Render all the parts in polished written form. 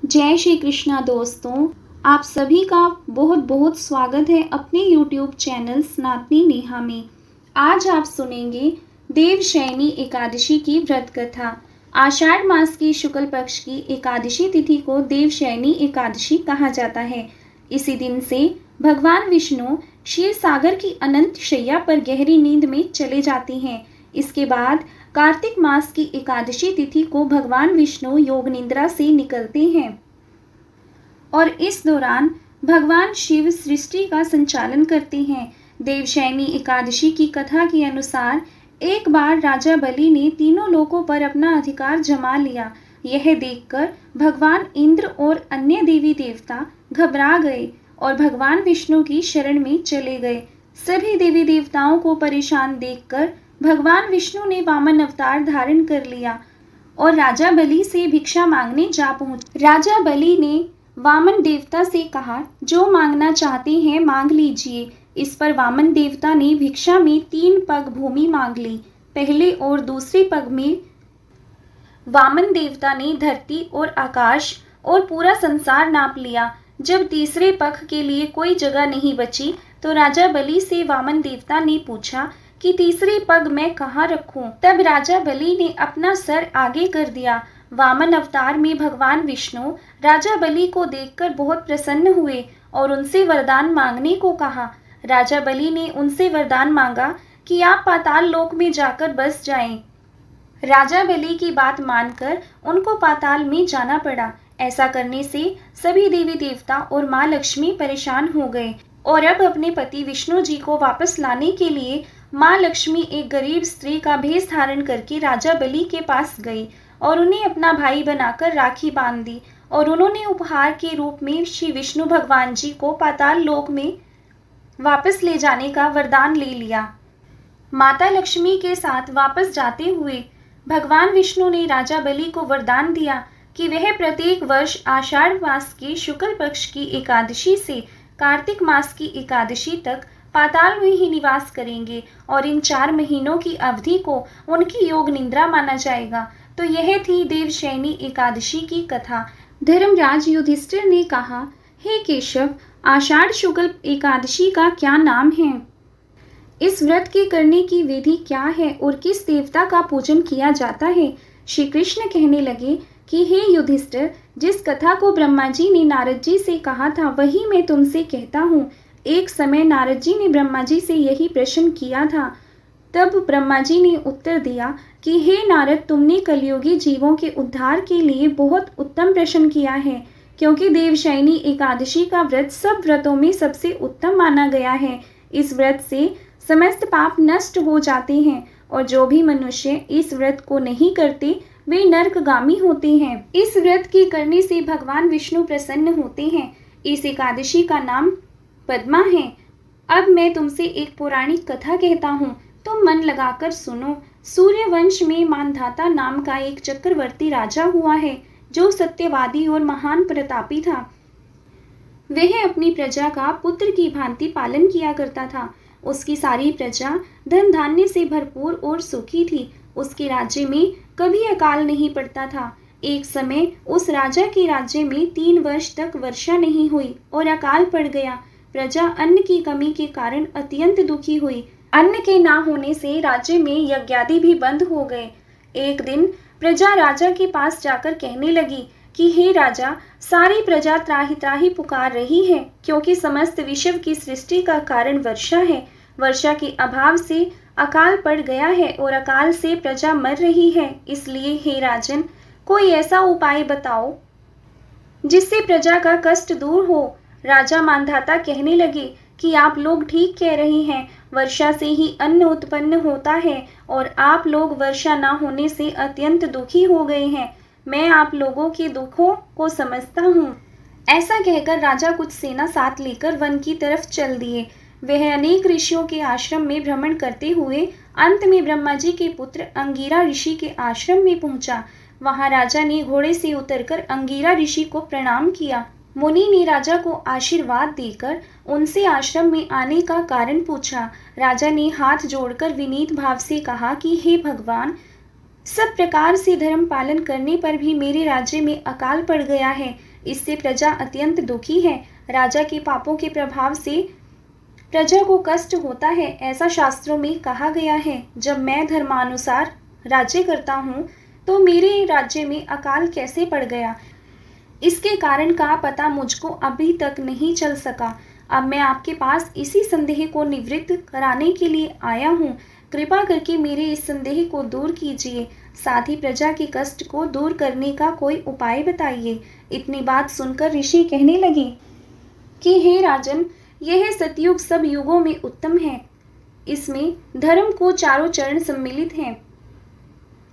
जय श्री कृष्णा दोस्तों, आप सभी का बहुत बहुत स्वागत है अपने YouTube चैनल सनातनी नेहा में। आज आप सुनेंगे देवशयनी एकादशी की व्रत कथा। आषाढ़ मास की शुक्ल पक्ष की एकादशी तिथि को देवशयनी एकादशी कहा जाता है। इसी दिन से भगवान विष्णु क्षीर सागर की अनंत शैया पर गहरी नींद में चले जाते हैं। इसके बाद कार्तिक मास की एकादशी तिथि को भगवान विष्णु योग निद्रा से निकलते हैं और इस दौरान भगवान शिव सृष्टि का संचालन करते हैं। देवशयनी एकादशी की कथा के अनुसार एक बार राजा बलि ने तीनों लोकों पर अपना अधिकार जमा लिया। यह देखकर भगवान इंद्र और अन्य देवी देवता घबरा गए और भगवान विष्णु की शरण में चले गए। सभी देवी देवताओं को परेशान देखकर भगवान विष्णु ने वामन अवतार धारण कर लिया और राजा बलि से भिक्षा मांगने जा पहुंचे। राजा बलि ने वामन देवता से कहा, जो मांगना चाहते हैं मांग लीजिए। इस पर वामन देवता ने भिक्षा में 3 पग भूमि मांग ली। पहले और दूसरे पग में वामन देवता ने धरती और आकाश और पूरा संसार नाप लिया। जब तीसरे पग के लिए कोई जगह नहीं बची तो राजा बलि से वामन देवता ने पूछा कि तीसरे पग मैं कहाँ रखूं? तब राजा बलि ने अपना सर आगे कर दिया। वामन अवतार में भगवान विष्णु राजा बलि को देखकर बहुत प्रसन्न हुए और उनसे वरदान मांगने को कहा। राजा बलि ने उनसे वरदान मांगा कि आप पाताल लोक में जाकर बस जाएं। राजा बलि की बात मानकर उनको पाताल में जाना पड़ा। ऐसा करने से सभी देवी देवता और माँ लक्ष्मी परेशान हो गए और अब अपने पति विष्णु जी को वापस लाने के लिए माँ लक्ष्मी एक गरीब स्त्री का भेष धारण करके राजा बलि के पास गई और उन्हें अपना भाई बनाकर राखी बांध दी और उन्होंने उपहार के रूप में श्री विष्णु भगवान जी को पाताल लोक में वापस ले जाने का वरदान ले लिया। माता लक्ष्मी के साथ वापस जाते हुए भगवान विष्णु ने राजा बलि को वरदान दिया कि वह प्रत्येक वर्ष आषाढ़ मास के शुक्ल पक्ष की एकादशी से कार्तिक मास की एकादशी तक पाताल में ही निवास करेंगे और इन 4 महीनों की अवधि को उनकी योग निद्रा माना जाएगा। तो यह थी देवशयनी एकादशी की कथा। धर्मराज युधिष्ठिर ने कहा, हे केशव, आषाढ़ शुक्ल एकादशी का क्या नाम है? इस व्रत के करने की विधि क्या है और किस देवता का पूजन किया जाता है? श्री कृष्ण कहने लगे कि हे युधिष्ठिर, जिस कथा को ब्रह्मा जी ने नारद जी से कहा था वही मैं तुमसे कहता हूँ। एक समय नारद जी ने ब्रह्मा जी से यही प्रश्न किया था। तब ब्रह्मा जी ने उत्तर दिया कि हे नारद, तुमने कलयुगी जीवों के उद्धार के लिए बहुत उत्तम प्रश्न किया है, क्योंकि देवशयनी एकादशी का व्रत सब व्रतों में सबसे उत्तम माना गया है। इस व्रत से समस्त पाप नष्ट हो जाते हैं और जो भी मनुष्य इस व्रत को नहीं करते वे नरकगामी होते हैं। इस व्रत के करने से भगवान विष्णु प्रसन्न होते हैं। इस एकादशी का नाम पद्मा है। अब मैं तुमसे एक पौराणिक कथा कहता हूँ, तुम मन लगाकर सुनो। सूर्यवंश में मानधाता नाम का एक चक्रवर्ती राजा हुआ है जो सत्यवादी और महान प्रतापी था। वह अपनी प्रजा का पुत्र की भांति पालन किया करता था। उसकी सारी प्रजा धन धान्य से भरपूर और सुखी थी। उसके राज्य में कभी अकाल नहीं पड़ता था। एक समय उस राजा के राज्य में 3 वर्ष तक वर्षा नहीं हुई और अकाल पड़ गया। प्रजा अन्न की कमी के कारण अत्यंत दुखी हुई। अन्न के ना होने से राज्य में यज्ञादि भी बंद हो गए। एक दिन प्रजा राजा के पास जाकर कहने लगी कि हे राजा, सारी प्रजा त्राहि त्राहि पुकार रही है, क्योंकि समस्त विश्व की सृष्टि का कारण वर्षा है। वर्षा के अभाव से अकाल पड़ गया है और अकाल से प्रजा मर रही है। इसलिए हे राजन, कोई ऐसा उपाय बताओ जिससे प्रजा का कष्ट दूर हो। राजा मानधाता कहने लगे कि आप लोग ठीक कह रहे हैं, वर्षा से ही अन्न उत्पन्न होता है और आप लोग वर्षा ना होने से अत्यंत दुखी हो गए हैं। मैं आप लोगों के दुखों को समझता हूँ। ऐसा कहकर राजा कुछ सेना साथ लेकर वन की तरफ चल दिए। वह अनेक ऋषियों के आश्रम में भ्रमण करते हुए अंत में ब्रह्मा जी के पुत्र अंगिरा ऋषि के आश्रम में पहुंचा। वहां राजा ने घोड़े से उतरकर अंगिरा ऋषि को प्रणाम किया। मुनि ने राजा को आशीर्वाद देकर उनसे आश्रम में आने का कारण पूछा। राजा ने हाथ जोड़कर विनीत भाव से कहा कि हे भगवान, सब प्रकार से धर्म पालन करने पर भी मेरे राज्य में अकाल पड़ गया है। इससे प्रजा अत्यंत दुखी है। राजा के पापों के प्रभाव से प्रजा को कष्ट होता है। ऐसा शास्त्रों में कहा गया है। जब मैं धर्मानुसार राज्य करता हूँ तो मेरे राज्य में अकाल कैसे पड़ गया, इसके कारण का पता मुझको अभी तक नहीं चल सका। अब मैं आपके पास इसी संदेह को निवृत्त कराने के लिए आया हूँ। कृपा करके मेरे इस संदेह को दूर कीजिए, साथ ही प्रजा के कष्ट को दूर करने का कोई उपाय बताइए। इतनी बात सुनकर ऋषि कहने लगे कि हे राजन, यह सतयुग सब युगों में उत्तम है। इसमें धर्म को चारों चरण सम्मिलित हैं,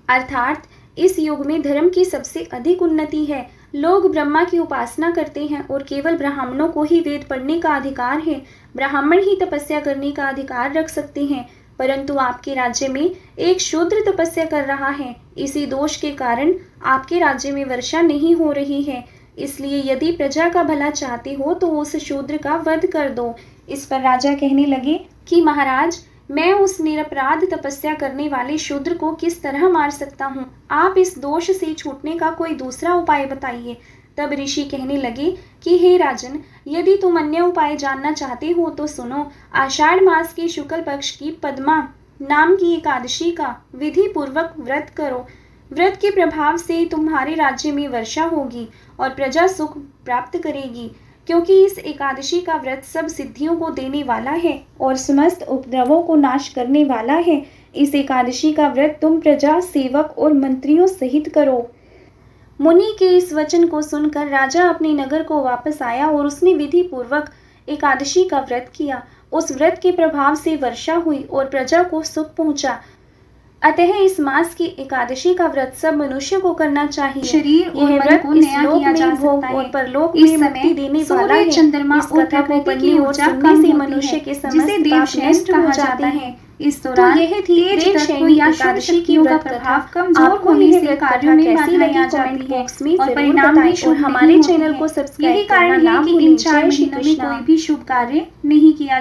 अर्थात इस युग में धर्म की सबसे अधिक उन्नति है। लोग ब्रह्मा की उपासना करते हैं और केवल ब्राह्मणों को ही वेद पढ़ने का अधिकार है। ब्राह्मण ही तपस्या करने का अधिकार रख सकते हैं, परंतु आपके राज्य में एक शूद्र तपस्या कर रहा है। इसी दोष के कारण आपके राज्य में वर्षा नहीं हो रही है। इसलिए यदि प्रजा का भला चाहते हो तो उस शूद्र का वध कर दो। इस पर राजा कहने लगे कि महाराज, मैं उस निरपराध तपस्या करने वाले शूद्र को किस तरह मार सकता हूँ? आप इस दोष से छूटने का कोई दूसरा उपाय बताइए। तब ऋषि कहने लगे कि हे राजन, यदि तुम अन्य उपाय जानना चाहते हो तो सुनो। आषाढ़ मास के शुक्ल पक्ष की पद्मा नाम की एकादशी का विधि पूर्वक व्रत करो। व्रत के प्रभाव से तुम्हारे राज्य में वर्षा होगी और प्रजा सुख प्राप्त करेगी, क्योंकि इस एकादशी का व्रत सब सिद्धियों को देने वाला है और समस्त उपद्रवों को नाश करने वाला है। इस एकादशी का व्रत तुम प्रजा, सेवक और मंत्रियों सहित करो। मुनि के इस वचन को सुनकर राजा अपने नगर को वापस आया और उसने विधि पूर्वक एकादशी का व्रत किया। उस व्रत के प्रभाव से वर्षा हुई और प्रजा को सुख पहुंचा। अतः इस मास की एकादशी का व्रत सब मनुष्य को करना चाहिए। शरीर और मन को नया किया जा सकता है। और परलोक में मुक्ति देने वाला है। चंद्रमा इस कथा को पढ़ने और सुनने से मनुष्य के समस्त पाप नष्ट हो जाते हैं। इस दौरान तो यह थी तेज तत्व या एकादशी की का व्रत प्रभाव कथा। कमजोर आपको होने यह से व्रत कार्यों कथा में कैसी बाधाएं लगी आ कमेंट जाती हैं बॉक्स में और जरूर परिणाम बताएं भी शुभ और हमारे नहीं चैनल होते को हैं। सब्सक्राइब यही करना कारण ना है कि भूलें। इन 4 जय श्री महीनों में कृष्णा। कोई भी शुभ कार्य नहीं किया